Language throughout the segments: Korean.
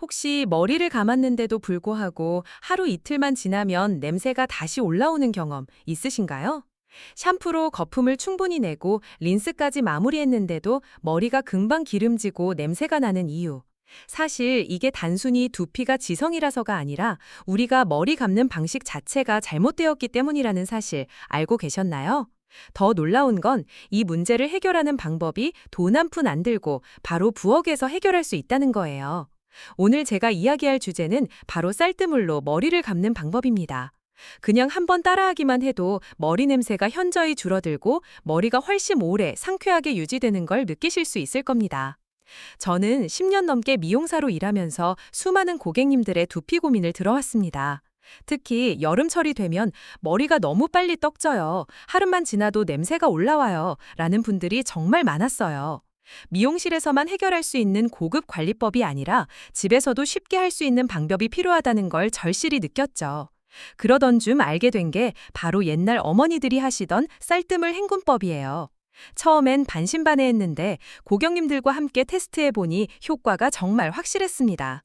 혹시 머리를 감았는데도 불구하고 하루 이틀만 지나면 냄새가 다시 올라오는 경험 있으신가요? 샴푸로 거품을 충분히 내고 린스까지 마무리했는데도 머리가 금방 기름지고 냄새가 나는 이유. 사실 이게 단순히 두피가 지성이라서가 아니라 우리가 머리 감는 방식 자체가 잘못되었기 때문이라는 사실 알고 계셨나요? 더 놀라운 건 이 문제를 해결하는 방법이 돈 한 푼 안 들고 바로 부엌에서 해결할 수 있다는 거예요. 오늘 제가 이야기할 주제는 바로 쌀뜨물로 머리를 감는 방법입니다. 그냥 한번 따라하기만 해도 머리 냄새가 현저히 줄어들고 머리가 훨씬 오래 상쾌하게 유지되는 걸 느끼실 수 있을 겁니다. 저는 10년 넘게 미용사로 일하면서 수많은 고객님들의 두피 고민을 들어왔습니다. 특히 여름철이 되면 머리가 너무 빨리 떡져요. 하루만 지나도 냄새가 올라와요. 라는 분들이 정말 많았어요. 미용실에서만 해결할 수 있는 고급 관리법이 아니라 집에서도 쉽게 할 수 있는 방법이 필요하다는 걸 절실히 느꼈죠. 그러던 중 알게 된 게 바로 옛날 어머니들이 하시던 쌀뜨물 헹군법이에요. 처음엔 반신반의했는데 고객님들과 함께 테스트해보니 효과가 정말 확실했습니다.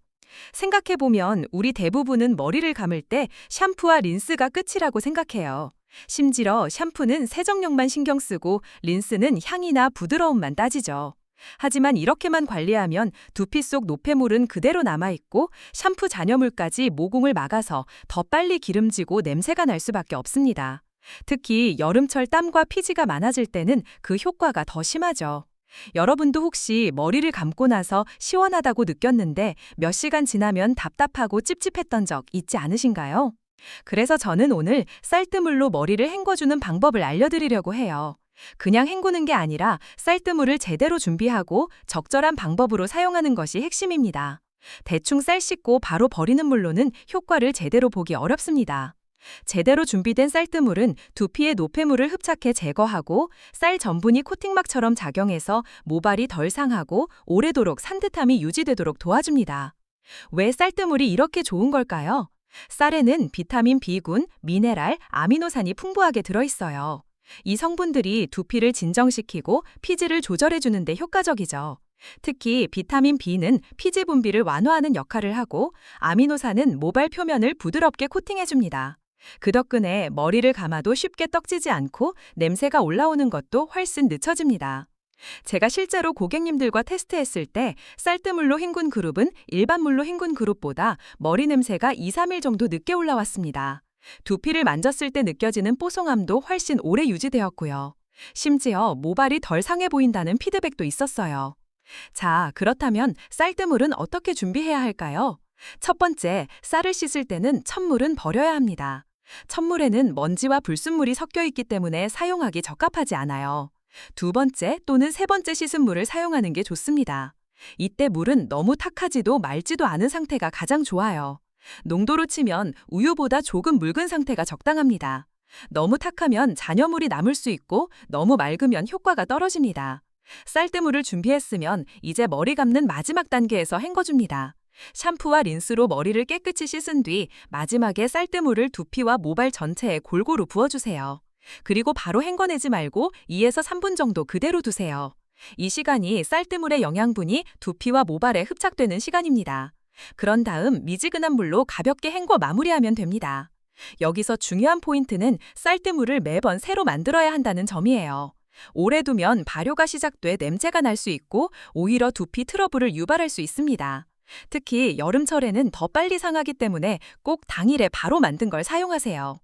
생각해보면 우리 대부분은 머리를 감을 때 샴푸와 린스가 끝이라고 생각해요. 심지어 샴푸는 세정력만 신경 쓰고 린스는 향이나 부드러움만 따지죠. 하지만 이렇게만 관리하면 두피 속 노폐물은 그대로 남아있고 샴푸 잔여물까지 모공을 막아서 더 빨리 기름지고 냄새가 날 수밖에 없습니다. 특히 여름철 땀과 피지가 많아질 때는 그 효과가 더 심하죠. 여러분도 혹시 머리를 감고 나서 시원하다고 느꼈는데 몇 시간 지나면 답답하고 찝찝했던 적 있지 않으신가요? 그래서 저는 오늘 쌀뜨물로 머리를 헹궈주는 방법을 알려드리려고 해요. 그냥 헹구는 게 아니라 쌀뜨물을 제대로 준비하고 적절한 방법으로 사용하는 것이 핵심입니다. 대충 쌀 씻고 바로 버리는 물로는 효과를 제대로 보기 어렵습니다. 제대로 준비된 쌀뜨물은 두피의 노폐물을 흡착해 제거하고 쌀 전분이 코팅막처럼 작용해서 모발이 덜 상하고 오래도록 산뜻함이 유지되도록 도와줍니다. 왜 쌀뜨물이 이렇게 좋은 걸까요? 쌀에는 비타민 B군, 미네랄, 아미노산이 풍부하게 들어있어요. 이 성분들이 두피를 진정시키고 피지를 조절해주는 데 효과적이죠. 특히 비타민 B는 피지 분비를 완화하는 역할을 하고 아미노산은 모발 표면을 부드럽게 코팅해줍니다. 그 덕분에 머리를 감아도 쉽게 떡지지 않고 냄새가 올라오는 것도 훨씬 늦춰집니다. 제가 실제로 고객님들과 테스트했을 때 쌀뜨물로 헹군 그룹은 일반 물로 헹군 그룹보다 머리 냄새가 2, 3일 정도 늦게 올라왔습니다. 두피를 만졌을 때 느껴지는 뽀송함도 훨씬 오래 유지되었고요. 심지어 모발이 덜 상해 보인다는 피드백도 있었어요. 자, 그렇다면 쌀뜨물은 어떻게 준비해야 할까요? 첫 번째, 쌀을 씻을 때는 첨물은 버려야 합니다. 첨물에는 먼지와 불순물이 섞여 있기 때문에 사용하기 적합하지 않아요. 두 번째 또는 세 번째 씻은 물을 사용하는 게 좋습니다. 이때 물은 너무 탁하지도 맑지도 않은 상태가 가장 좋아요. 농도로 치면 우유보다 조금 묽은 상태가 적당합니다. 너무 탁하면 잔여물이 남을 수 있고 너무 맑으면 효과가 떨어집니다. 쌀뜨물을 준비했으면 이제 머리 감는 마지막 단계에서 헹궈줍니다. 샴푸와 린스로 머리를 깨끗이 씻은 뒤 마지막에 쌀뜨물을 두피와 모발 전체에 골고루 부어주세요. 그리고 바로 헹궈내지 말고 2에서 3분 정도 그대로 두세요. 이 시간이 쌀뜨물의 영양분이 두피와 모발에 흡착되는 시간입니다. 그런 다음 미지근한 물로 가볍게 헹궈 마무리하면 됩니다. 여기서 중요한 포인트는 쌀뜨물을 매번 새로 만들어야 한다는 점이에요. 오래 두면 발효가 시작돼 냄새가 날 수 있고 오히려 두피 트러블을 유발할 수 있습니다. 특히 여름철에는 더 빨리 상하기 때문에 꼭 당일에 바로 만든 걸 사용하세요.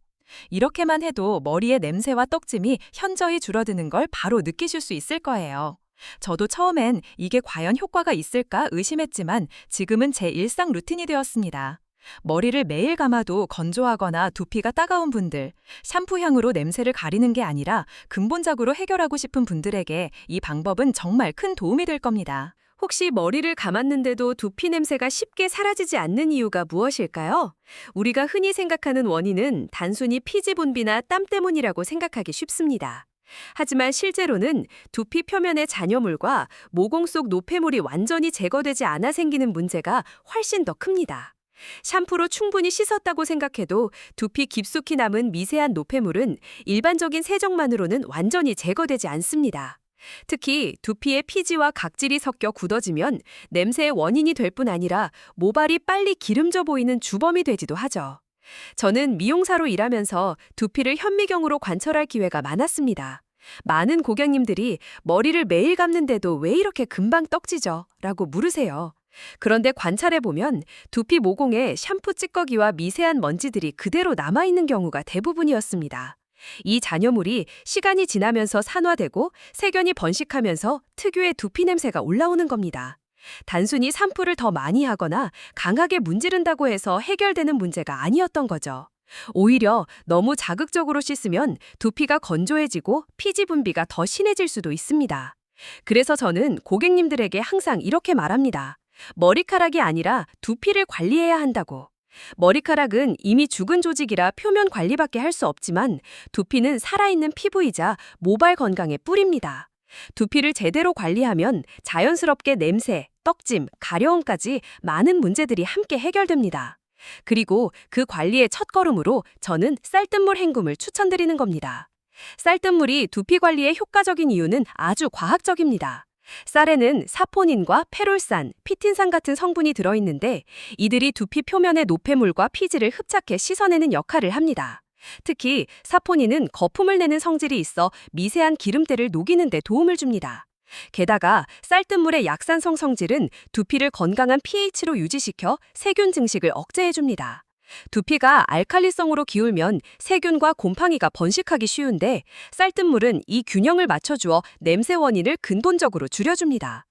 이렇게만 해도 머리의 냄새와 떡짐이 현저히 줄어드는 걸 바로 느끼실 수 있을 거예요. 저도 처음엔 이게 과연 효과가 있을까 의심했지만 지금은 제 일상 루틴이 되었습니다. 머리를 매일 감아도 건조하거나 두피가 따가운 분들, 샴푸 향으로 냄새를 가리는 게 아니라 근본적으로 해결하고 싶은 분들에게 이 방법은 정말 큰 도움이 될 겁니다. 혹시 머리를 감았는데도 두피 냄새가 쉽게 사라지지 않는 이유가 무엇일까요? 우리가 흔히 생각하는 원인은 단순히 피지 분비나 땀 때문이라고 생각하기 쉽습니다. 하지만 실제로는 두피 표면의 잔여물과 모공 속 노폐물이 완전히 제거되지 않아 생기는 문제가 훨씬 더 큽니다. 샴푸로 충분히 씻었다고 생각해도 두피 깊숙이 남은 미세한 노폐물은 일반적인 세정만으로는 완전히 제거되지 않습니다. 특히 두피에 피지와 각질이 섞여 굳어지면 냄새의 원인이 될 뿐 아니라 모발이 빨리 기름져 보이는 주범이 되기도 하죠. 저는 미용사로 일하면서 두피를 현미경으로 관찰할 기회가 많았습니다. 많은 고객님들이 머리를 매일 감는데도 왜 이렇게 금방 떡지죠? 라고 물으세요. 그런데 관찰해보면 두피 모공에 샴푸 찌꺼기와 미세한 먼지들이 그대로 남아있는 경우가 대부분이었습니다. 이 잔여물이 시간이 지나면서 산화되고 세균이 번식하면서 특유의 두피 냄새가 올라오는 겁니다. 단순히 샴푸를 더 많이 하거나 강하게 문지른다고 해서 해결되는 문제가 아니었던 거죠. 오히려 너무 자극적으로 씻으면 두피가 건조해지고 피지 분비가 더 심해질 수도 있습니다. 그래서 저는 고객님들에게 항상 이렇게 말합니다. 머리카락이 아니라 두피를 관리해야 한다고. 머리카락은 이미 죽은 조직이라 표면 관리밖에 할 수 없지만 두피는 살아있는 피부이자 모발 건강의 뿌리입니다. 두피를 제대로 관리하면 자연스럽게 냄새, 떡짐, 가려움까지 많은 문제들이 함께 해결됩니다. 그리고 그 관리의 첫걸음으로 저는 쌀뜨물 헹굼을 추천드리는 겁니다. 쌀뜨물이 두피 관리에 효과적인 이유는 아주 과학적입니다. 쌀에는 사포닌과 페롤산, 피틴산 같은 성분이 들어있는데 이들이 두피 표면의 노폐물과 피지를 흡착해 씻어내는 역할을 합니다. 특히 사포닌은 거품을 내는 성질이 있어 미세한 기름때를 녹이는 데 도움을 줍니다. 게다가 쌀뜨물의 약산성 성질은 두피를 건강한 pH로 유지시켜 세균 증식을 억제해줍니다. 두피가 알칼리성으로 기울면 세균과 곰팡이가 번식하기 쉬운데 쌀뜨물은 이 균형을 맞춰주어 냄새 원인을 근본적으로 줄여줍니다.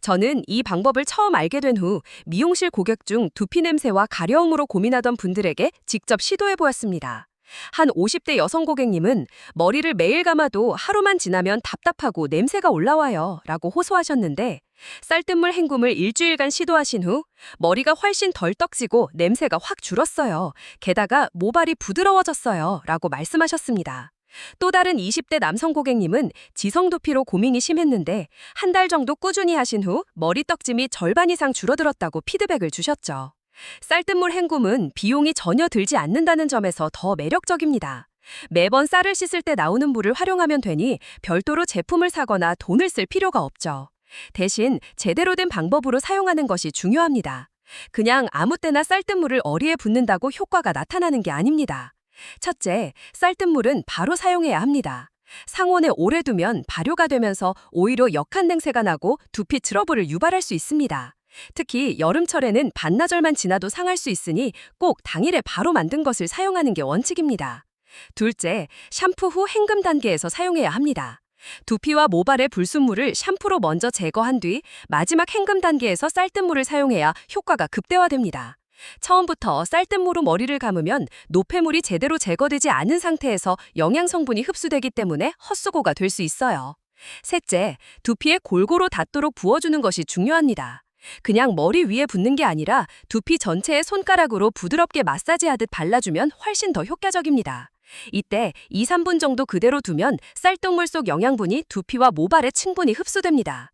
저는 이 방법을 처음 알게 된 후 미용실 고객 중 두피 냄새와 가려움으로 고민하던 분들에게 직접 시도해보았습니다. 한 50대 여성 고객님은 머리를 매일 감아도 하루만 지나면 답답하고 냄새가 올라와요 라고 호소하셨는데 쌀뜨물 헹굼을 일주일간 시도하신 후 머리가 훨씬 덜 떡지고 냄새가 확 줄었어요. 게다가 모발이 부드러워졌어요 라고 말씀하셨습니다. 또 다른 20대 남성 고객님은 지성 두피로 고민이 심했는데 한 달 정도 꾸준히 하신 후 머리 떡짐이 절반 이상 줄어들었다고 피드백을 주셨죠. 쌀뜨물 헹굼은 비용이 전혀 들지 않는다는 점에서 더 매력적입니다. 매번 쌀을 씻을 때 나오는 물을 활용하면 되니 별도로 제품을 사거나 돈을 쓸 필요가 없죠. 대신 제대로 된 방법으로 사용하는 것이 중요합니다. 그냥 아무 때나 쌀뜨물을 어리에 붓는다고 효과가 나타나는 게 아닙니다. 첫째, 쌀뜨물은 바로 사용해야 합니다. 상온에 오래 두면 발효가 되면서 오히려 역한 냄새가 나고 두피 트러블을 유발할 수 있습니다. 특히 여름철에는 반나절만 지나도 상할 수 있으니 꼭 당일에 바로 만든 것을 사용하는 게 원칙입니다. 둘째, 샴푸 후 헹굼 단계에서 사용해야 합니다. 두피와 모발의 불순물을 샴푸로 먼저 제거한 뒤 마지막 헹굼 단계에서 쌀뜨물을 사용해야 효과가 극대화됩니다. 처음부터 쌀뜨물로 머리를 감으면 노폐물이 제대로 제거되지 않은 상태에서 영양 성분이 흡수되기 때문에 헛수고가 될 수 있어요. 셋째, 두피에 골고루 닿도록 부어주는 것이 중요합니다. 그냥 머리 위에 붓는 게 아니라 두피 전체에 손가락으로 부드럽게 마사지하듯 발라주면 훨씬 더 효과적입니다. 이때 2, 3분 정도 그대로 두면 쌀뜨물 속 영양분이 두피와 모발에 충분히 흡수됩니다.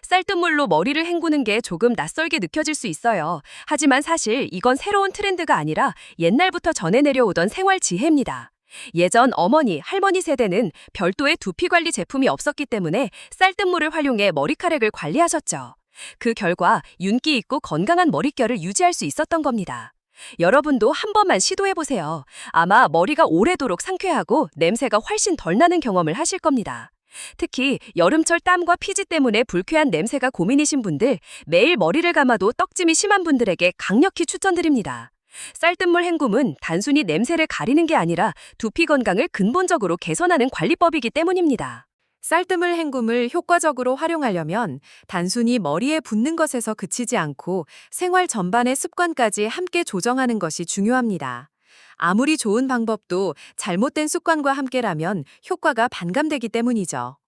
쌀뜨물로 머리를 헹구는 게 조금 낯설게 느껴질 수 있어요. 하지만 사실 이건 새로운 트렌드가 아니라 옛날부터 전해 내려오던 생활 지혜입니다. 예전 어머니, 할머니 세대는 별도의 두피 관리 제품이 없었기 때문에 쌀뜨물을 활용해 머리카락을 관리하셨죠. 그 결과 윤기 있고 건강한 머릿결을 유지할 수 있었던 겁니다. 여러분도 한 번만 시도해보세요. 아마 머리가 오래도록 상쾌하고 냄새가 훨씬 덜 나는 경험을 하실 겁니다. 특히 여름철 땀과 피지 때문에 불쾌한 냄새가 고민이신 분들, 매일 머리를 감아도 떡짐이 심한 분들에게 강력히 추천드립니다. 쌀뜨물 헹굼은 단순히 냄새를 가리는 게 아니라 두피 건강을 근본적으로 개선하는 관리법이기 때문입니다. 쌀뜨물 헹굼을 효과적으로 활용하려면 단순히 머리에 붓는 것에서 그치지 않고 생활 전반의 습관까지 함께 조정하는 것이 중요합니다. 아무리 좋은 방법도 잘못된 습관과 함께라면 효과가 반감되기 때문이죠.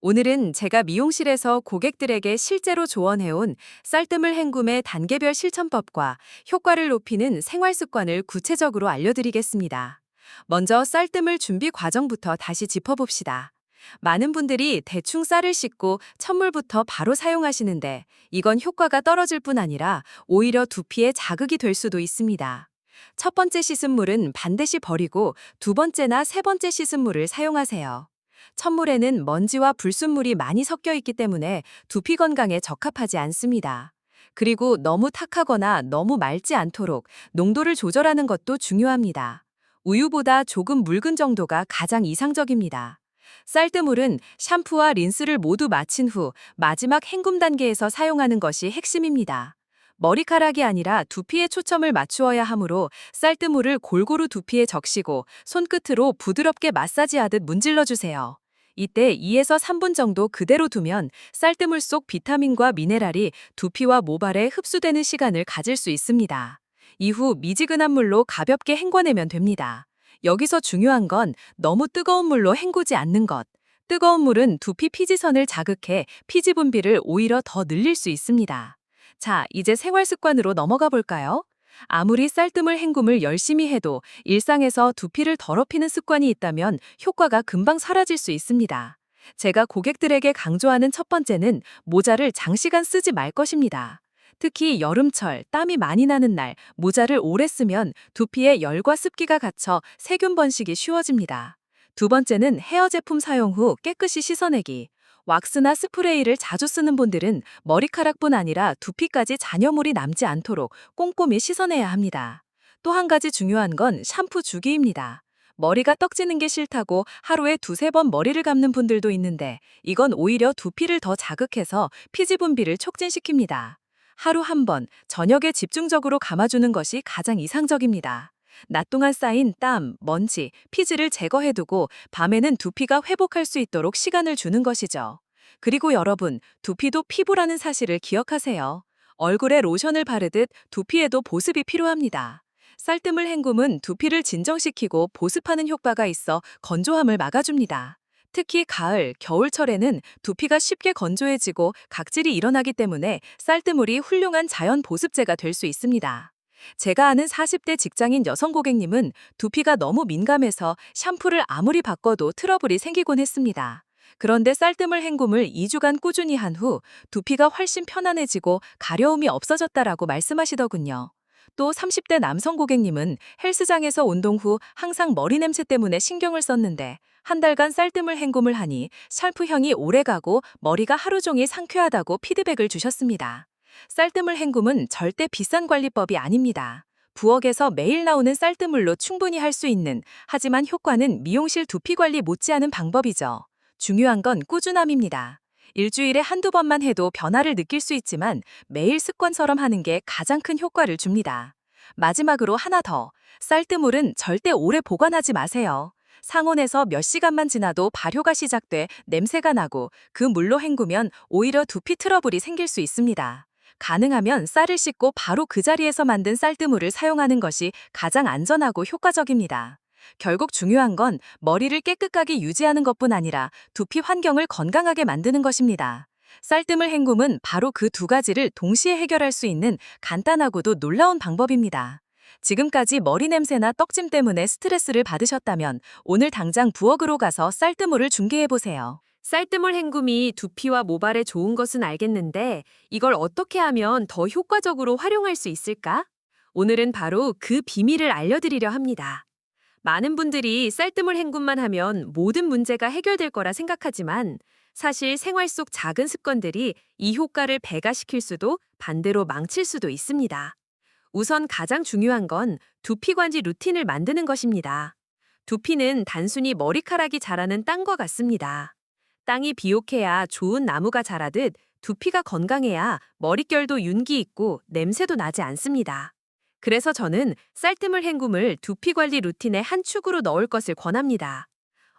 오늘은 제가 미용실에서 고객들에게 실제로 조언해온 쌀뜨물 헹굼의 단계별 실천법과 효과를 높이는 생활 습관을 구체적으로 알려드리겠습니다. 먼저 쌀뜨물 준비 과정부터 다시 짚어봅시다. 많은 분들이 대충 쌀을 씻고 찬물부터 바로 사용하시는데 이건 효과가 떨어질 뿐 아니라 오히려 두피에 자극이 될 수도 있습니다. 첫 번째 씻은 물은 반드시 버리고 두 번째나 세 번째 씻은 물을 사용하세요. 천물에는 먼지와 불순물이 많이 섞여 있기 때문에 두피 건강에 적합하지 않습니다. 그리고 너무 탁하거나 너무 맑지 않도록 농도를 조절하는 것도 중요합니다. 우유보다 조금 묽은 정도가 가장 이상적입니다. 쌀뜨물은 샴푸와 린스를 모두 마친 후 마지막 헹굼 단계에서 사용하는 것이 핵심입니다. 머리카락이 아니라 두피에 초점을 맞추어야 하므로 쌀뜨물을 골고루 두피에 적시고 손끝으로 부드럽게 마사지하듯 문질러 주세요. 이때 2에서 3분 정도 그대로 두면 쌀뜨물 속 비타민과 미네랄이 두피와 모발에 흡수되는 시간을 가질 수 있습니다. 이후 미지근한 물로 가볍게 헹궈내면 됩니다. 여기서 중요한 건 너무 뜨거운 물로 헹구지 않는 것. 뜨거운 물은 두피 피지선을 자극해 피지 분비를 오히려 더 늘릴 수 있습니다. 자, 이제 생활 습관으로 넘어가 볼까요? 아무리 쌀뜨물 헹굼을 열심히 해도 일상에서 두피를 더럽히는 습관이 있다면 효과가 금방 사라질 수 있습니다. 제가 고객들에게 강조하는 첫 번째는 모자를 장시간 쓰지 말 것입니다. 특히 여름철, 땀이 많이 나는 날, 모자를 오래 쓰면 두피에 열과 습기가 갇혀 세균 번식이 쉬워집니다. 두 번째는 헤어 제품 사용 후 깨끗이 씻어내기. 왁스나 스프레이를 자주 쓰는 분들은 머리카락뿐 아니라 두피까지 잔여물이 남지 않도록 꼼꼼히 씻어내야 합니다. 또 한 가지 중요한 건 샴푸 주기입니다. 머리가 떡지는 게 싫다고 하루에 두세 번 머리를 감는 분들도 있는데 이건 오히려 두피를 더 자극해서 피지 분비를 촉진시킵니다. 하루 한 번, 저녁에 집중적으로 감아주는 것이 가장 이상적입니다. 낮 동안 쌓인 땀, 먼지, 피지를 제거해두고 밤에는 두피가 회복할 수 있도록 시간을 주는 것이죠. 그리고 여러분, 두피도 피부라는 사실을 기억하세요. 얼굴에 로션을 바르듯 두피에도 보습이 필요합니다. 쌀뜨물 헹굼은 두피를 진정시키고 보습하는 효과가 있어 건조함을 막아줍니다. 특히 가을, 겨울철에는 두피가 쉽게 건조해지고 각질이 일어나기 때문에 쌀뜨물이 훌륭한 자연 보습제가 될 수 있습니다. 제가 아는 40대 직장인 여성 고객님은 두피가 너무 민감해서 샴푸를 아무리 바꿔도 트러블이 생기곤 했습니다. 그런데 쌀뜨물 헹굼을 2주간 꾸준히 한 후 두피가 훨씬 편안해지고 가려움이 없어졌다라고 말씀하시더군요. 또 30대 남성 고객님은 헬스장에서 운동 후 항상 머리 냄새 때문에 신경을 썼는데 한 달간 쌀뜨물 헹굼을 하니 샴푸 향이 오래가고 머리가 하루 종일 상쾌하다고 피드백을 주셨습니다. 쌀뜨물 헹굼은 절대 비싼 관리법이 아닙니다. 부엌에서 매일 나오는 쌀뜨물로 충분히 할 수 있는, 하지만 효과는 미용실 두피 관리 못지않은 방법이죠. 중요한 건 꾸준함입니다. 일주일에 한두 번만 해도 변화를 느낄 수 있지만 매일 습관처럼 하는 게 가장 큰 효과를 줍니다. 마지막으로 하나 더. 쌀뜨물은 절대 오래 보관하지 마세요. 상온에서 몇 시간만 지나도 발효가 시작돼 냄새가 나고 그 물로 헹구면 오히려 두피 트러블이 생길 수 있습니다. 가능하면 쌀을 씻고 바로 그 자리에서 만든 쌀뜨물을 사용하는 것이 가장 안전하고 효과적입니다. 결국 중요한 건 머리를 깨끗하게 유지하는 것뿐 아니라 두피 환경을 건강하게 만드는 것입니다. 쌀뜨물 헹굼은 바로 그 두 가지를 동시에 해결할 수 있는 간단하고도 놀라운 방법입니다. 지금까지 머리 냄새나 떡짐 때문에 스트레스를 받으셨다면 오늘 당장 부엌으로 가서 쌀뜨물을 중개해보세요. 쌀뜨물 헹굼이 두피와 모발에 좋은 것은 알겠는데 이걸 어떻게 하면 더 효과적으로 활용할 수 있을까? 오늘은 바로 그 비밀을 알려드리려 합니다. 많은 분들이 쌀뜨물 헹굼만 하면 모든 문제가 해결될 거라 생각하지만 사실 생활 속 작은 습관들이 이 효과를 배가시킬 수도 반대로 망칠 수도 있습니다. 우선 가장 중요한 건 두피 관리 루틴을 만드는 것입니다. 두피는 단순히 머리카락이 자라는 땅과 같습니다. 땅이 비옥해야 좋은 나무가 자라듯 두피가 건강해야 머릿결도 윤기 있고 냄새도 나지 않습니다. 그래서 저는 쌀뜨물 헹굼을 두피 관리 루틴의 한 축으로 넣을 것을 권합니다.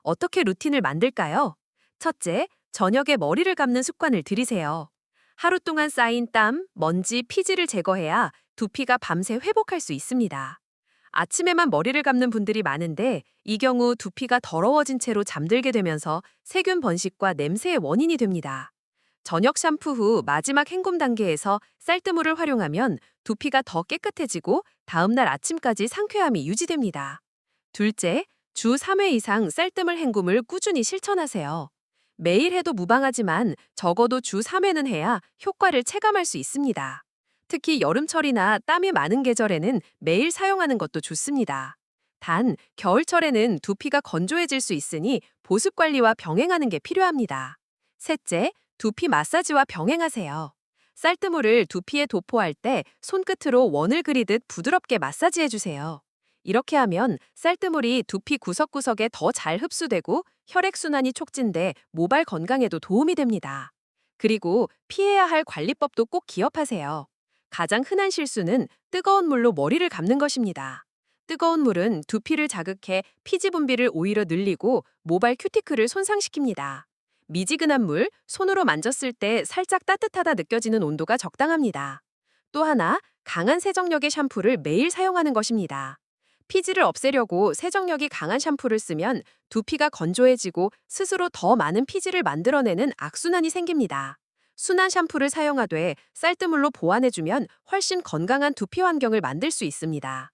어떻게 루틴을 만들까요? 첫째, 저녁에 머리를 감는 습관을 들이세요. 하루 동안 쌓인 땀, 먼지, 피지를 제거해야 두피가 밤새 회복할 수 있습니다. 아침에만 머리를 감는 분들이 많은데 이 경우 두피가 더러워진 채로 잠들게 되면서 세균 번식과 냄새의 원인이 됩니다. 저녁 샴푸 후 마지막 헹굼 단계에서 쌀뜨물을 활용하면 두피가 더 깨끗해지고 다음날 아침까지 상쾌함이 유지됩니다. 둘째, 주 3회 이상 쌀뜨물 헹굼을 꾸준히 실천하세요. 매일 해도 무방하지만 적어도 주 3회는 해야 효과를 체감할 수 있습니다. 특히 여름철이나 땀이 많은 계절에는 매일 사용하는 것도 좋습니다. 단, 겨울철에는 두피가 건조해질 수 있으니 보습 관리와 병행하는 게 필요합니다. 셋째, 두피 마사지와 병행하세요. 쌀뜨물을 두피에 도포할 때 손끝으로 원을 그리듯 부드럽게 마사지해주세요. 이렇게 하면 쌀뜨물이 두피 구석구석에 더 잘 흡수되고 혈액순환이 촉진돼 모발 건강에도 도움이 됩니다. 그리고 피해야 할 관리법도 꼭 기억하세요. 가장 흔한 실수는 뜨거운 물로 머리를 감는 것입니다. 뜨거운 물은 두피를 자극해 피지 분비를 오히려 늘리고 모발 큐티클을 손상시킵니다. 미지근한 물, 손으로 만졌을 때 살짝 따뜻하다 느껴지는 온도가 적당합니다. 또 하나, 강한 세정력의 샴푸를 매일 사용하는 것입니다. 피지를 없애려고 세정력이 강한 샴푸를 쓰면 두피가 건조해지고 스스로 더 많은 피지를 만들어내는 악순환이 생깁니다. 순한 샴푸를 사용하되 쌀뜨물로 보완해주면 훨씬 건강한 두피 환경을 만들 수 있습니다.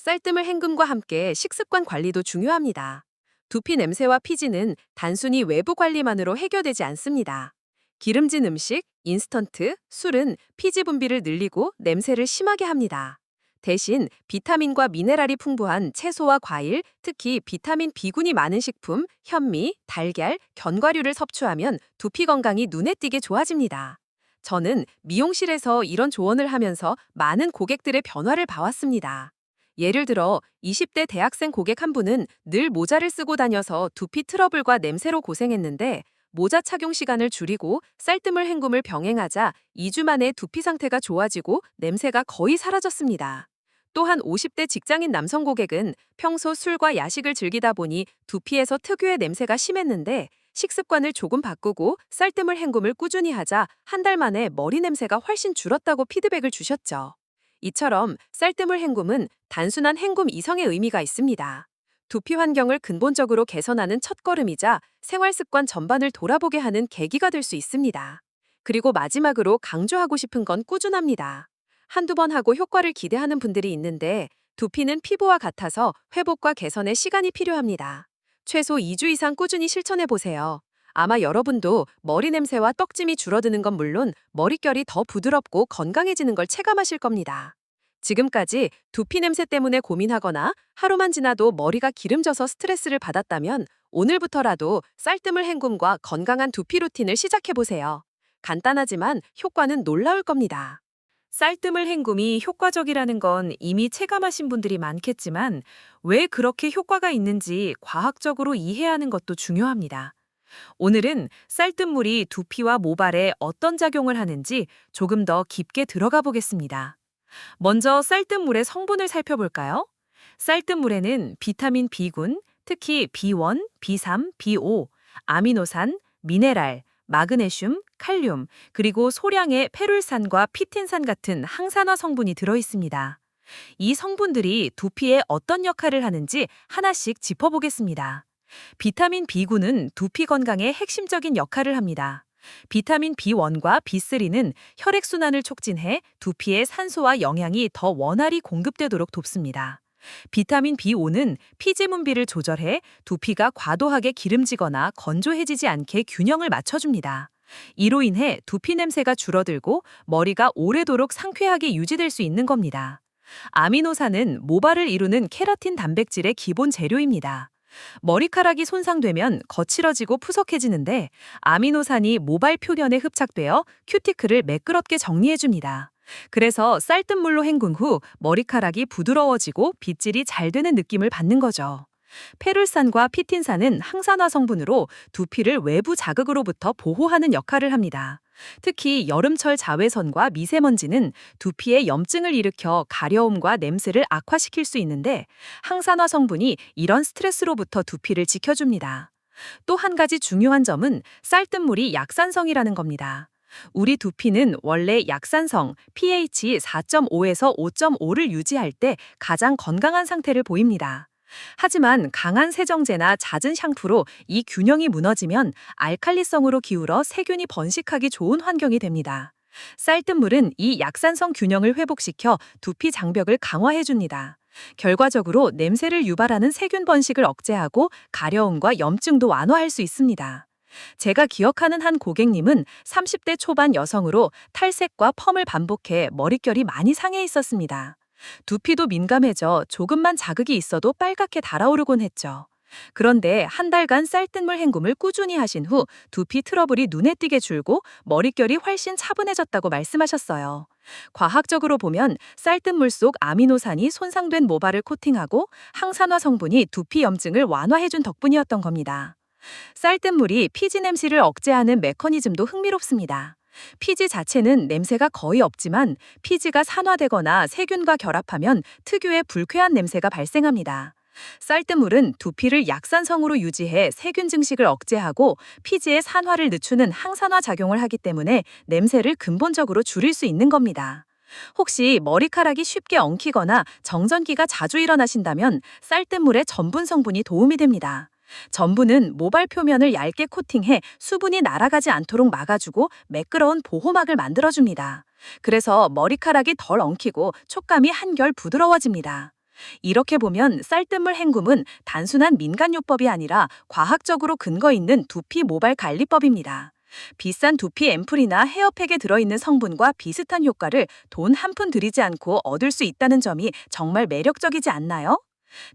쌀뜨물 헹굼과 함께 식습관 관리도 중요합니다. 두피 냄새와 피지는 단순히 외부 관리만으로 해결되지 않습니다. 기름진 음식, 인스턴트, 술은 피지 분비를 늘리고 냄새를 심하게 합니다. 대신 비타민과 미네랄이 풍부한 채소와 과일, 특히 비타민 B군이 많은 식품, 현미, 달걀, 견과류를 섭취하면 두피 건강이 눈에 띄게 좋아집니다. 저는 미용실에서 이런 조언을 하면서 많은 고객들의 변화를 봐왔습니다. 예를 들어 20대 대학생 고객 한 분은 늘 모자를 쓰고 다녀서 두피 트러블과 냄새로 고생했는데 모자 착용 시간을 줄이고 쌀뜨물 헹굼을 병행하자 2주 만에 두피 상태가 좋아지고 냄새가 거의 사라졌습니다. 또한 50대 직장인 남성 고객은 평소 술과 야식을 즐기다 보니 두피에서 특유의 냄새가 심했는데 식습관을 조금 바꾸고 쌀뜨물 헹굼을 꾸준히 하자 한 달 만에 머리 냄새가 훨씬 줄었다고 피드백을 주셨죠. 이처럼 쌀뜨물 헹굼은 단순한 헹굼 이성의 의미가 있습니다. 두피 환경을 근본적으로 개선하는 첫걸음이자 생활 습관 전반을 돌아보게 하는 계기가 될 수 있습니다. 그리고 마지막으로 강조하고 싶은 건 꾸준합니다. 한두 번 하고 효과를 기대하는 분들이 있는데 두피는 피부와 같아서 회복과 개선에 시간이 필요합니다. 최소 2주 이상 꾸준히 실천해 보세요. 아마 여러분도 머리 냄새와 떡짐이 줄어드는 건 물론 머릿결이 더 부드럽고 건강해지는 걸 체감하실 겁니다. 지금까지 두피 냄새 때문에 고민하거나 하루만 지나도 머리가 기름져서 스트레스를 받았다면 오늘부터라도 쌀뜨물 헹굼과 건강한 두피 루틴을 시작해보세요. 간단하지만 효과는 놀라울 겁니다. 쌀뜨물 헹굼이 효과적이라는 건 이미 체감하신 분들이 많겠지만 왜 그렇게 효과가 있는지 과학적으로 이해하는 것도 중요합니다. 오늘은 쌀뜨물이 두피와 모발에 어떤 작용을 하는지 조금 더 깊게 들어가 보겠습니다. 먼저 쌀뜨물의 성분을 살펴볼까요? 쌀뜨물에는 비타민 B군, 특히 B1, B3, B5, 아미노산, 미네랄, 마그네슘, 칼륨, 그리고 소량의 페룰산과 피틴산 같은 항산화 성분이 들어 있습니다. 이 성분들이 두피에 어떤 역할을 하는지 하나씩 짚어보겠습니다. 비타민 B군은 두피 건강에 핵심적인 역할을 합니다. 비타민 B1과 B3는 혈액순환을 촉진해 두피에 산소와 영양이 더 원활히 공급되도록 돕습니다. 비타민 B5는 피지 분비를 조절해 두피가 과도하게 기름지거나 건조해지지 않게 균형을 맞춰줍니다. 이로 인해 두피 냄새가 줄어들고 머리가 오래도록 상쾌하게 유지될 수 있는 겁니다. 아미노산은 모발을 이루는 케라틴 단백질의 기본 재료입니다. 머리카락이 손상되면 거칠어지고 푸석해지는데 아미노산이 모발 표면에 흡착되어 큐티클을 매끄럽게 정리해줍니다. 그래서 쌀뜨물로 헹군 후 머리카락이 부드러워지고 빗질이 잘 되는 느낌을 받는 거죠. 페룰산과 피틴산은 항산화 성분으로 두피를 외부 자극으로부터 보호하는 역할을 합니다. 특히 여름철 자외선과 미세먼지는 두피에 염증을 일으켜 가려움과 냄새를 악화시킬 수 있는데 항산화 성분이 이런 스트레스로부터 두피를 지켜줍니다. 또 한 가지 중요한 점은 쌀뜨물이 약산성이라는 겁니다. 우리 두피는 원래 약산성 pH 4.5에서 5.5를 유지할 때 가장 건강한 상태를 보입니다. 하지만 강한 세정제나 잦은 샴푸로 이 균형이 무너지면 알칼리성으로 기울어 세균이 번식하기 좋은 환경이 됩니다. 쌀뜨물은 이 약산성 균형을 회복시켜 두피 장벽을 강화해줍니다. 결과적으로 냄새를 유발하는 세균 번식을 억제하고 가려움과 염증도 완화할 수 있습니다. 제가 기억하는 한 고객님은 30대 초반 여성으로 탈색과 펌을 반복해 머릿결이 많이 상해 있었습니다. 두피도 민감해져 조금만 자극이 있어도 빨갛게 달아오르곤 했죠. 그런데 한 달간 쌀뜨물 헹굼을 꾸준히 하신 후 두피 트러블이 눈에 띄게 줄고 머릿결이 훨씬 차분해졌다고 말씀하셨어요. 과학적으로 보면 쌀뜨물 속 아미노산이 손상된 모발을 코팅하고 항산화 성분이 두피 염증을 완화해준 덕분이었던 겁니다. 쌀뜨물이 피지 냄새를 억제하는 메커니즘도 흥미롭습니다. 피지 자체는 냄새가 거의 없지만 피지가 산화되거나 세균과 결합하면 특유의 불쾌한 냄새가 발생합니다. 쌀뜨물은 두피를 약산성으로 유지해 세균 증식을 억제하고 피지의 산화를 늦추는 항산화 작용을 하기 때문에 냄새를 근본적으로 줄일 수 있는 겁니다. 혹시 머리카락이 쉽게 엉키거나 정전기가 자주 일어나신다면 쌀뜨물의 전분 성분이 도움이 됩니다. 전분은 모발 표면을 얇게 코팅해 수분이 날아가지 않도록 막아주고 매끄러운 보호막을 만들어줍니다. 그래서 머리카락이 덜 엉키고 촉감이 한결 부드러워집니다. 이렇게 보면 쌀뜨물 헹굼은 단순한 민간요법이 아니라 과학적으로 근거 있는 두피 모발 관리법입니다. 비싼 두피 앰플이나 헤어팩에 들어있는 성분과 비슷한 효과를 돈 한 푼 들이지 않고 얻을 수 있다는 점이 정말 매력적이지 않나요?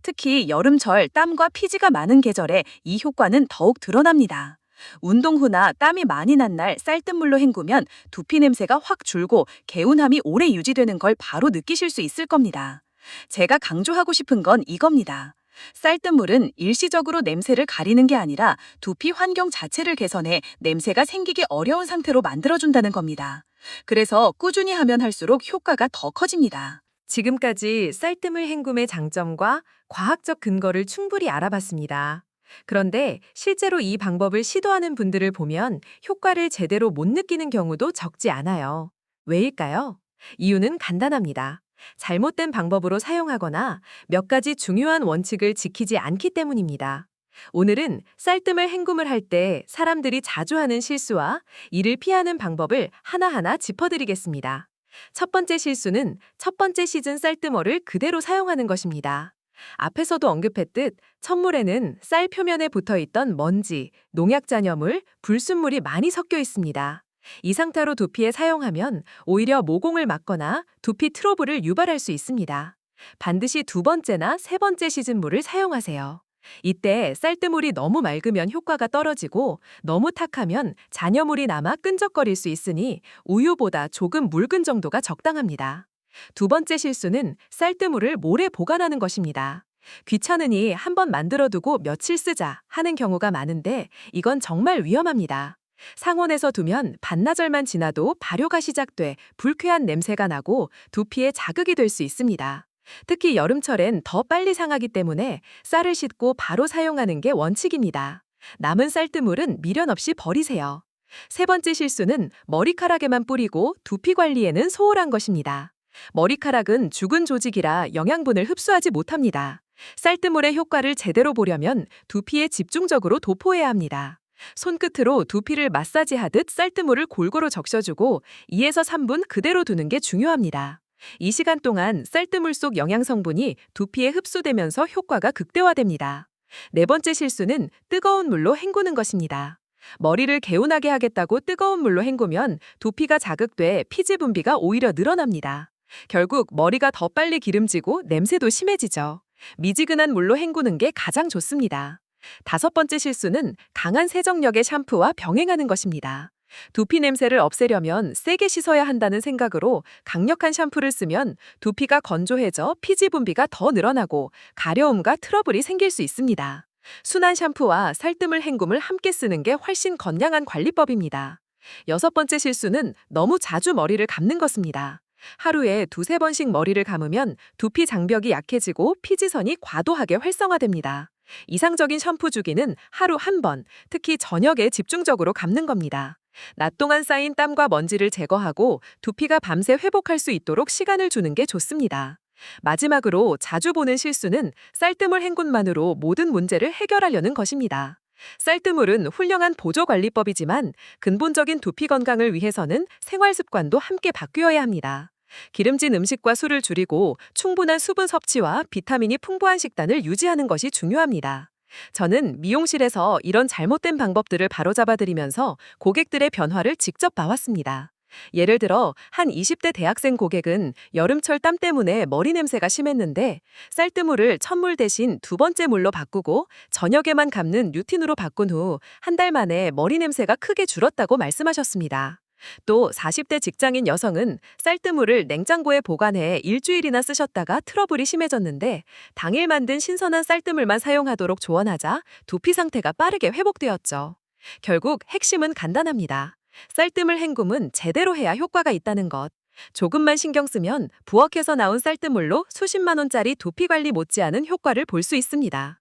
특히 여름철 땀과 피지가 많은 계절에 이 효과는 더욱 드러납니다. 운동 후나 땀이 많이 난 날 쌀뜨물로 헹구면 두피 냄새가 확 줄고 개운함이 오래 유지되는 걸 바로 느끼실 수 있을 겁니다. 제가 강조하고 싶은 건 이겁니다. 쌀뜨물은 일시적으로 냄새를 가리는 게 아니라 두피 환경 자체를 개선해 냄새가 생기기 어려운 상태로 만들어준다는 겁니다. 그래서 꾸준히 하면 할수록 효과가 더 커집니다. 지금까지 쌀뜨물 헹굼의 장점과 과학적 근거를 충분히 알아봤습니다. 그런데 실제로 이 방법을 시도하는 분들을 보면 효과를 제대로 못 느끼는 경우도 적지 않아요. 왜일까요? 이유는 간단합니다. 잘못된 방법으로 사용하거나 몇 가지 중요한 원칙을 지키지 않기 때문입니다. 오늘은 쌀뜨물 헹굼을 할 때 사람들이 자주 하는 실수와 이를 피하는 방법을 하나하나 짚어드리겠습니다. 첫 번째 실수는 첫 번째 시즌 쌀뜨물을 그대로 사용하는 것입니다. 앞에서도 언급했듯 첫물에는 쌀 표면에 붙어있던 먼지, 농약 잔여물, 불순물이 많이 섞여 있습니다. 이 상태로 두피에 사용하면 오히려 모공을 막거나 두피 트러블을 유발할 수 있습니다. 반드시 두 번째나 세 번째 시즌 물을 사용하세요. 이때 쌀뜨물이 너무 맑으면 효과가 떨어지고 너무 탁하면 잔여물이 남아 끈적거릴 수 있으니 우유보다 조금 묽은 정도가 적당합니다. 두 번째 실수는 쌀뜨물을 오래 보관하는 것입니다. 귀찮으니 한번 만들어두고 며칠 쓰자 하는 경우가 많은데 이건 정말 위험합니다. 상온에서 두면 반나절만 지나도 발효가 시작돼 불쾌한 냄새가 나고 두피에 자극이 될 수 있습니다. 특히 여름철엔 더 빨리 상하기 때문에 쌀을 씻고 바로 사용하는 게 원칙입니다. 남은 쌀뜨물은 미련 없이 버리세요. 세 번째 실수는 머리카락에만 뿌리고 두피 관리에는 소홀한 것입니다. 머리카락은 죽은 조직이라 영양분을 흡수하지 못합니다. 쌀뜨물의 효과를 제대로 보려면 두피에 집중적으로 도포해야 합니다. 손끝으로 두피를 마사지하듯 쌀뜨물을 골고루 적셔주고 2에서 3분 그대로 두는 게 중요합니다. 이 시간 동안 쌀뜨물 속 영양성분이 두피에 흡수되면서 효과가 극대화됩니다. 네 번째 실수는 뜨거운 물로 헹구는 것입니다. 머리를 개운하게 하겠다고 뜨거운 물로 헹구면 두피가 자극돼 피지 분비가 오히려 늘어납니다. 결국 머리가 더 빨리 기름지고 냄새도 심해지죠. 미지근한 물로 헹구는 게 가장 좋습니다. 다섯 번째 실수는 강한 세정력의 샴푸와 병행하는 것입니다. 두피 냄새를 없애려면 세게 씻어야 한다는 생각으로 강력한 샴푸를 쓰면 두피가 건조해져 피지 분비가 더 늘어나고 가려움과 트러블이 생길 수 있습니다. 순한 샴푸와 쌀뜨물 헹굼을 함께 쓰는 게 훨씬 건강한 관리법입니다. 여섯 번째 실수는 너무 자주 머리를 감는 것입니다. 하루에 두세 번씩 머리를 감으면 두피 장벽이 약해지고 피지선이 과도하게 활성화됩니다. 이상적인 샴푸 주기는 하루 한 번, 특히 저녁에 집중적으로 감는 겁니다. 낮 동안 쌓인 땀과 먼지를 제거하고 두피가 밤새 회복할 수 있도록 시간을 주는 게 좋습니다. 마지막으로 자주 보는 실수는 쌀뜨물 헹굼만으로 모든 문제를 해결하려는 것입니다. 쌀뜨물은 훌륭한 보조관리법이지만 근본적인 두피 건강을 위해서는 생활 습관도 함께 바뀌어야 합니다. 기름진 음식과 술을 줄이고 충분한 수분 섭취와 비타민이 풍부한 식단을 유지하는 것이 중요합니다. 저는 미용실에서 이런 잘못된 방법들을 바로잡아드리면서 고객들의 변화를 직접 봐왔습니다. 예를 들어 한 20대 대학생 고객은 여름철 땀 때문에 머리 냄새가 심했는데 쌀뜨물을 첫물 대신 두 번째 물로 바꾸고 저녁에만 감는 루틴으로 바꾼 후 한 달 만에 머리 냄새가 크게 줄었다고 말씀하셨습니다. 또 40대 직장인 여성은 쌀뜨물을 냉장고에 보관해 일주일이나 쓰셨다가 트러블이 심해졌는데 당일 만든 신선한 쌀뜨물만 사용하도록 조언하자 두피 상태가 빠르게 회복되었죠. 결국 핵심은 간단합니다. 쌀뜨물 헹굼은 제대로 해야 효과가 있다는 것. 조금만 신경 쓰면 부엌에서 나온 쌀뜨물로 수십만 원짜리 두피 관리 못지않은 효과를 볼 수 있습니다.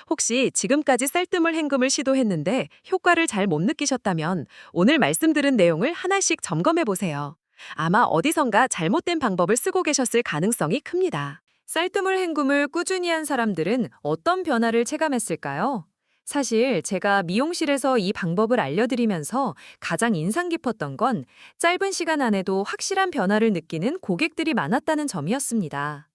혹시 지금까지 쌀뜨물 헹굼을 시도했는데 효과를 잘 못 느끼셨다면 오늘 말씀드린 내용을 하나씩 점검해 보세요. 아마 어디선가 잘못된 방법을 쓰고 계셨을 가능성이 큽니다. 쌀뜨물 헹굼을 꾸준히 한 사람들은 어떤 변화를 체감했을까요? 사실 제가 미용실에서 이 방법을 알려드리면서 가장 인상 깊었던 건 짧은 시간 안에도 확실한 변화를 느끼는 고객들이 많았다는 점이었습니다.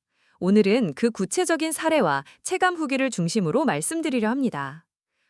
오늘은 그 구체적인 사례와 체감 후기를 중심으로 말씀드리려 합니다.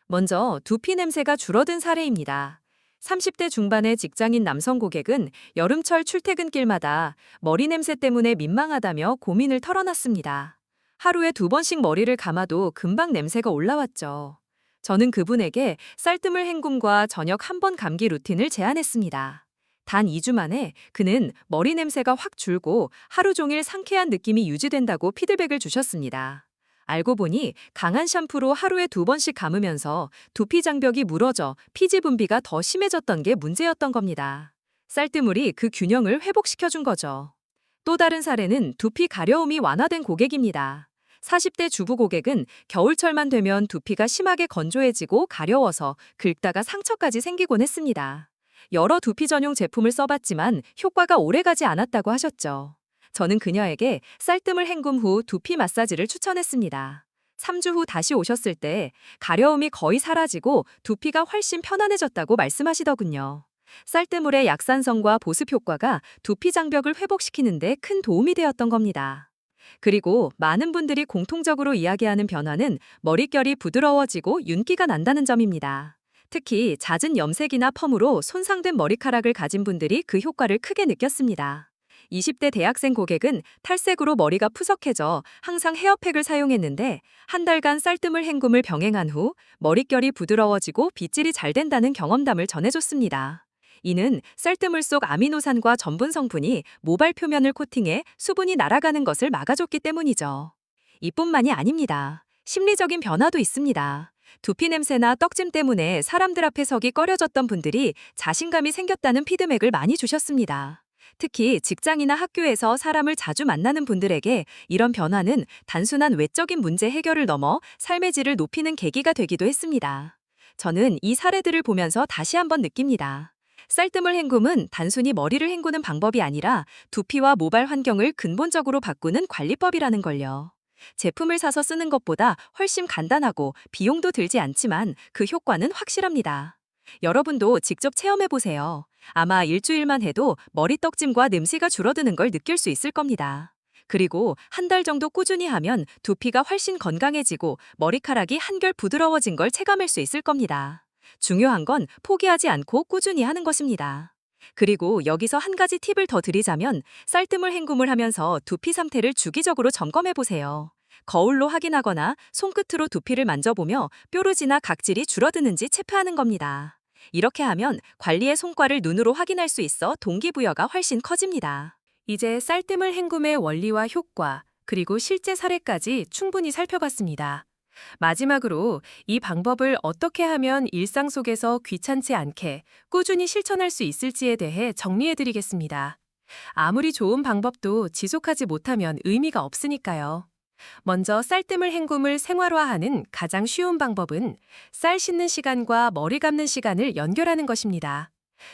먼저 두피 냄새가 줄어든 사례입니다. 30대 중반의 직장인 남성 고객은 여름철 출퇴근길마다 머리 냄새 때문에 민망하다며 고민을 털어놨습니다. 하루에 2번씩 머리를 감아도 금방 냄새가 올라왔죠. 저는 그분에게 쌀뜨물 헹굼과 저녁 1번 감기 루틴을 제안했습니다. 단 2주 만에 그는 머리 냄새가 확 줄고 하루 종일 상쾌한 느낌이 유지된다고 피드백을 주셨습니다. 알고 보니 강한 샴푸로 하루에 2번씩 감으면서 두피 장벽이 무너져 피지 분비가 더 심해졌던 게 문제였던 겁니다. 쌀뜨물이 그 균형을 회복시켜준 거죠. 또 다른 사례는 두피 가려움이 완화된 고객입니다. 40대 주부 고객은 겨울철만 되면 두피가 심하게 건조해지고 가려워서 긁다가 상처까지 생기곤 했습니다. 여러 두피 전용 제품을 써봤지만 효과가 오래가지 않았다고 하셨죠. 저는 그녀에게 쌀뜨물 헹굼 후 두피 마사지를 추천했습니다. 3주 후 다시 오셨을 때 가려움이 거의 사라지고 두피가 훨씬 편안해졌다고 말씀하시더군요. 쌀뜨물의 약산성과 보습 효과가 두피 장벽을 회복시키는 데 큰 도움이 되었던 겁니다. 그리고 많은 분들이 공통적으로 이야기하는 변화는 머릿결이 부드러워지고 윤기가 난다는 점입니다. 특히 잦은 염색이나 펌으로 손상된 머리카락을 가진 분들이 그 효과를 크게 느꼈습니다. 20대 대학생 고객은 탈색으로 머리가 푸석해져 항상 헤어팩을 사용했는데 한 달간 쌀뜨물 헹굼을 병행한 후 머릿결이 부드러워지고 빗질이 잘 된다는 경험담을 전해줬습니다. 이는 쌀뜨물 속 아미노산과 전분 성분이 모발 표면을 코팅해 수분이 날아가는 것을 막아줬기 때문이죠. 이뿐만이 아닙니다. 심리적인 변화도 있습니다. 두피 냄새나 떡짐 때문에 사람들 앞에 서기 꺼려졌던 분들이 자신감이 생겼다는 피드백을 많이 주셨습니다. 특히 직장이나 학교에서 사람을 자주 만나는 분들에게 이런 변화는 단순한 외적인 문제 해결을 넘어 삶의 질을 높이는 계기가 되기도 했습니다. 저는 이 사례들을 보면서 다시 한번 느낍니다. 쌀뜨물 헹굼은 단순히 머리를 헹구는 방법이 아니라 두피와 모발 환경을 근본적으로 바꾸는 관리법이라는 걸요. 제품을 사서 쓰는 것보다 훨씬 간단하고 비용도 들지 않지만 그 효과는 확실합니다. 여러분도 직접 체험해보세요. 아마 일주일만 해도 머리 떡짐과 냄새가 줄어드는 걸 느낄 수 있을 겁니다. 그리고 한 달 정도 꾸준히 하면 두피가 훨씬 건강해지고 머리카락이 한결 부드러워진 걸 체감할 수 있을 겁니다. 중요한 건 포기하지 않고 꾸준히 하는 것입니다. 그리고 여기서 한 가지 팁을 더 드리자면 쌀뜨물 헹굼을 하면서 두피 상태를 주기적으로 점검해보세요. 거울로 확인하거나 손끝으로 두피를 만져보며 뾰루지나 각질이 줄어드는지 체크하는 겁니다. 이렇게 하면 관리의 성과를 눈으로 확인할 수 있어 동기부여가 훨씬 커집니다. 이제 쌀뜨물 헹굼의 원리와 효과, 그리고 실제 사례까지 충분히 살펴봤습니다. 마지막으로 이 방법을 어떻게 하면 일상 속에서 귀찮지 않게 꾸준히 실천할 수 있을지에 대해 정리해드리겠습니다. 아무리 좋은 방법도 지속하지 못하면 의미가 없으니까요. 먼저 쌀뜨물 헹굼을 생활화하는 가장 쉬운 방법은 쌀 씻는 시간과 머리 감는 시간을 연결하는 것입니다.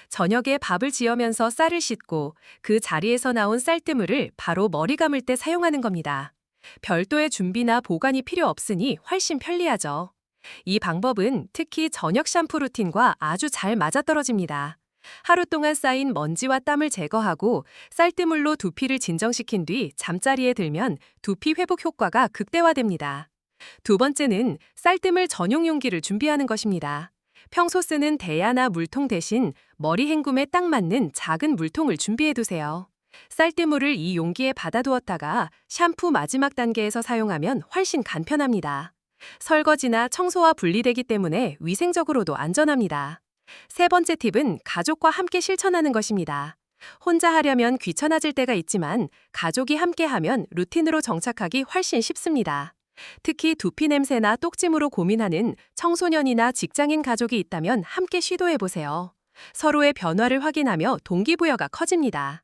저녁에 밥을 지으면서 쌀을 씻고 그 자리에서 나온 쌀뜨물을 바로 머리 감을 때 사용하는 겁니다. 별도의 준비나 보관이 필요 없으니 훨씬 편리하죠. 이 방법은 특히 저녁 샴푸 루틴과 아주 잘 맞아떨어집니다. 하루 동안 쌓인 먼지와 땀을 제거하고 쌀뜨물로 두피를 진정시킨 뒤 잠자리에 들면 두피 회복 효과가 극대화됩니다. 두 번째는 쌀뜨물 전용 용기를 준비하는 것입니다. 평소 쓰는 대야나 물통 대신 머리 헹굼에 딱 맞는 작은 물통을 준비해 두세요. 쌀뜨물을 이 용기에 받아두었다가 샴푸 마지막 단계에서 사용하면 훨씬 간편합니다. 설거지나 청소와 분리되기 때문에 위생적으로도 안전합니다. 세 번째 팁은 가족과 함께 실천하는 것입니다. 혼자 하려면 귀찮아질 때가 있지만 가족이 함께 하면 루틴으로 정착하기 훨씬 쉽습니다. 특히 두피 냄새나 똑짐으로 고민하는 청소년이나 직장인 가족이 있다면 함께 시도해보세요. 서로의 변화를 확인하며 동기부여가 커집니다.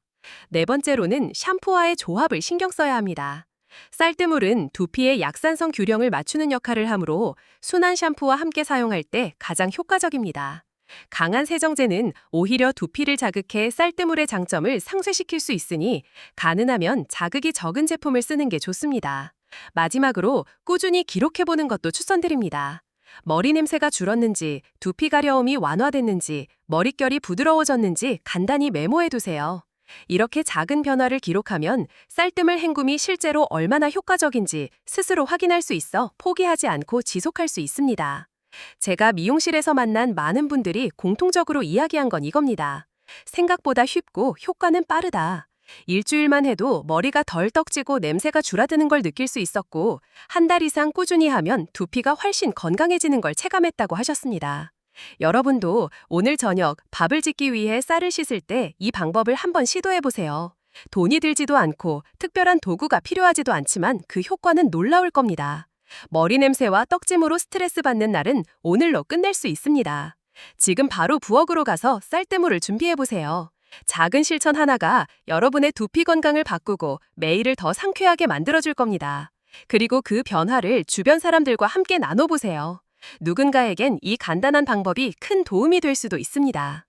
네 번째로는 샴푸와의 조합을 신경 써야 합니다. 쌀뜨물은 두피의 약산성 균형을 맞추는 역할을 하므로 순한 샴푸와 함께 사용할 때 가장 효과적입니다. 강한 세정제는 오히려 두피를 자극해 쌀뜨물의 장점을 상쇄시킬 수 있으니 가능하면 자극이 적은 제품을 쓰는 게 좋습니다. 마지막으로 꾸준히 기록해보는 것도 추천드립니다. 머리 냄새가 줄었는지, 두피 가려움이 완화됐는지, 머릿결이 부드러워졌는지 간단히 메모해두세요. 이렇게 작은 변화를 기록하면 쌀뜨물 헹굼이 실제로 얼마나 효과적인지 스스로 확인할 수 있어 포기하지 않고 지속할 수 있습니다. 제가 미용실에서 만난 많은 분들이 공통적으로 이야기한 건 이겁니다. 생각보다 쉽고 효과는 빠르다. 일주일만 해도 머리가 덜 떡지고 냄새가 줄어드는 걸 느낄 수 있었고, 한 달 이상 꾸준히 하면 두피가 훨씬 건강해지는 걸 체감했다고 하셨습니다. 여러분도 오늘 저녁 밥을 짓기 위해 쌀을 씻을 때 이 방법을 한번 시도해보세요. 돈이 들지도 않고 특별한 도구가 필요하지도 않지만 그 효과는 놀라울 겁니다. 머리 냄새와 떡짐으로 스트레스 받는 날은 오늘로 끝낼 수 있습니다. 지금 바로 부엌으로 가서 쌀뜨물을 준비해보세요. 작은 실천 하나가 여러분의 두피 건강을 바꾸고 매일을 더 상쾌하게 만들어줄 겁니다. 그리고 그 변화를 주변 사람들과 함께 나눠보세요. 누군가에겐 이 간단한 방법이 큰 도움이 될 수도 있습니다.